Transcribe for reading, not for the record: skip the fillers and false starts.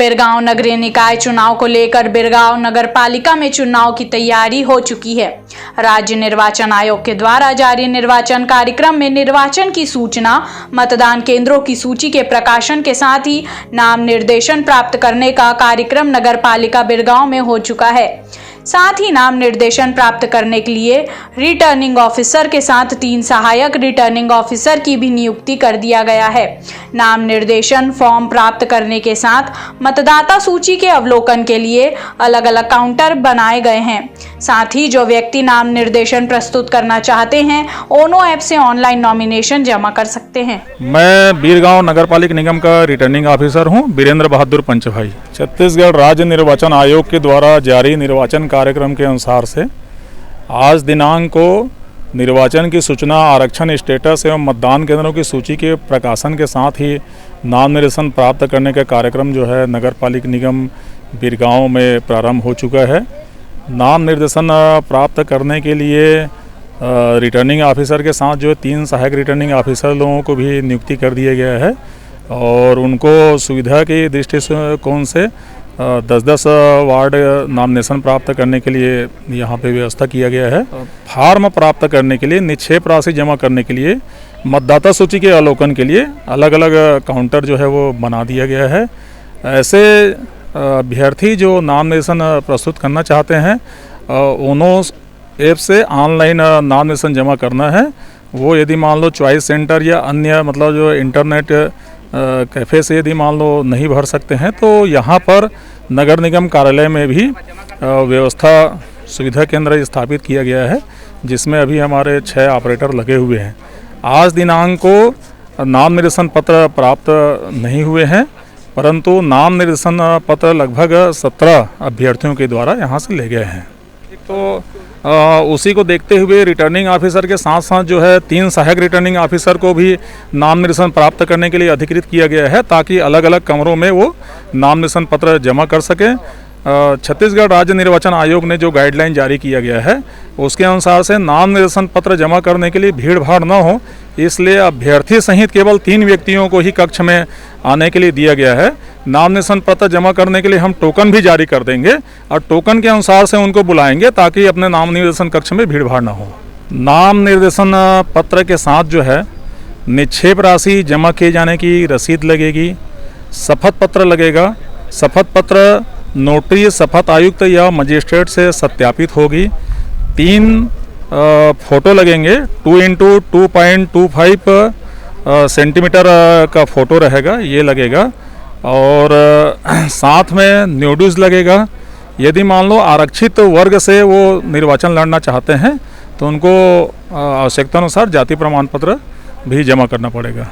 बिरगांव नगरीय निकाय चुनाव को लेकर बिरगांव नगर पालिका में चुनाव की तैयारी हो चुकी है। राज्य निर्वाचन आयोग के द्वारा जारी निर्वाचन कार्यक्रम में निर्वाचन की सूचना, मतदान केंद्रों की सूची के प्रकाशन के साथ ही नाम निर्देशन प्राप्त करने का कार्यक्रम नगर पालिका बिरगांव में हो चुका है। साथ ही नाम निर्देशन प्राप्त करने के लिए रिटर्निंग ऑफिसर के साथ 3 सहायक रिटर्निंग ऑफिसर की भी नियुक्ति कर दिया गया है। नाम निर्देशन फॉर्म प्राप्त करने के साथ मतदाता सूची के अवलोकन के लिए अलग अलग काउंटर बनाए गए हैं। साथ ही जो व्यक्ति नाम निर्देशन प्रस्तुत करना चाहते हैं, ओनो ऐप से ऑनलाइन नॉमिनेशन जमा कर सकते हैं। मैं बिरगांव नगर पालिका निगम का रिटर्निंग ऑफिसर हूं, वीरेंद्र बहादुर पंचभाई। छत्तीसगढ़ राज्य निर्वाचन आयोग के द्वारा जारी निर्वाचन कार्यक्रम के अनुसार से आज दिनांक को निर्वाचन की सूचना, आरक्षण स्टेटस एवं मतदान केंद्रों की सूची के प्रकाशन के साथ ही नाम निर्देशन प्राप्त करने का कार्यक्रम जो है नगर पालिका निगम बिरगांव में प्रारंभ हो चुका है। नाम निर्देशन प्राप्त करने के लिए रिटर्निंग ऑफिसर के साथ जो 3 सहायक रिटर्निंग ऑफिसर लोगों को भी नियुक्ति कर दिया गया है और उनको सुविधा की दृष्टिकोण से 10-10 वार्ड नॉमिनेशन प्राप्त करने के लिए यहाँ पे व्यवस्था किया गया है। फार्म प्राप्त करने के लिए, निक्षेप राशि जमा करने के लिए, मतदाता सूची के अवलोकन के लिए अलग अलग काउंटर जो है वो बना दिया गया है। ऐसे अभ्यर्थी जो नाम निर्देशन प्रस्तुत करना चाहते हैं, ओनो ऐप से ऑनलाइन नाम निर्देशन जमा करना है, वो यदि मान लो चॉइस सेंटर या अन्य मतलब जो इंटरनेट कैफ़े से यदि मान लो नहीं भर सकते हैं तो यहाँ पर नगर निगम कार्यालय में भी व्यवस्था सुविधा केंद्र स्थापित किया गया है, जिसमें अभी हमारे 6 ऑपरेटर लगे हुए हैं। आज दिनांक को नाम निर्देशन पत्र प्राप्त नहीं हुए हैं, परंतु नाम निर्देशन पत्र लगभग 17 अभ्यर्थियों के द्वारा यहाँ से ले गए हैं। तो उसी को देखते हुए रिटर्निंग ऑफिसर के साथ साथ जो है 3 सहायक रिटर्निंग ऑफिसर को भी नाम निर्देशन प्राप्त करने के लिए अधिकृत किया गया है, ताकि अलग अलग कमरों में वो नाम निर्देशन पत्र जमा कर सकें। छत्तीसगढ़ राज्य निर्वाचन आयोग ने जो गाइडलाइन जारी किया गया है उसके अनुसार से नाम निर्देशन पत्र जमा करने के लिए भीड़ भाड़ न हो, इसलिए अभ्यर्थी सहित केवल 3 व्यक्तियों को ही कक्ष में आने के लिए दिया गया है। नाम निर्देशन पत्र जमा करने के लिए हम टोकन भी जारी कर देंगे और टोकन के अनुसार से उनको बुलाएंगे ताकि अपने नाम निर्देशन कक्ष में भीड़ भाड़ न हो। नाम निर्देशन पत्र के साथ जो है निक्षेप राशि जमा किए जाने की रसीद लगेगी, शपथ पत्र लगेगा। शपथ पत्र नोटरी, शपथ आयुक्त या मजिस्ट्रेट से सत्यापित होगी। 3 फोटो लगेंगे, 2x2.25 सेंटीमीटर का फोटो रहेगा, ये लगेगा। और साथ में न्यूड्यूज लगेगा। यदि मान लो आरक्षित वर्ग से वो निर्वाचन लड़ना चाहते हैं तो उनको आवश्यकता अनुसार जाति प्रमाण पत्र भी जमा करना पड़ेगा।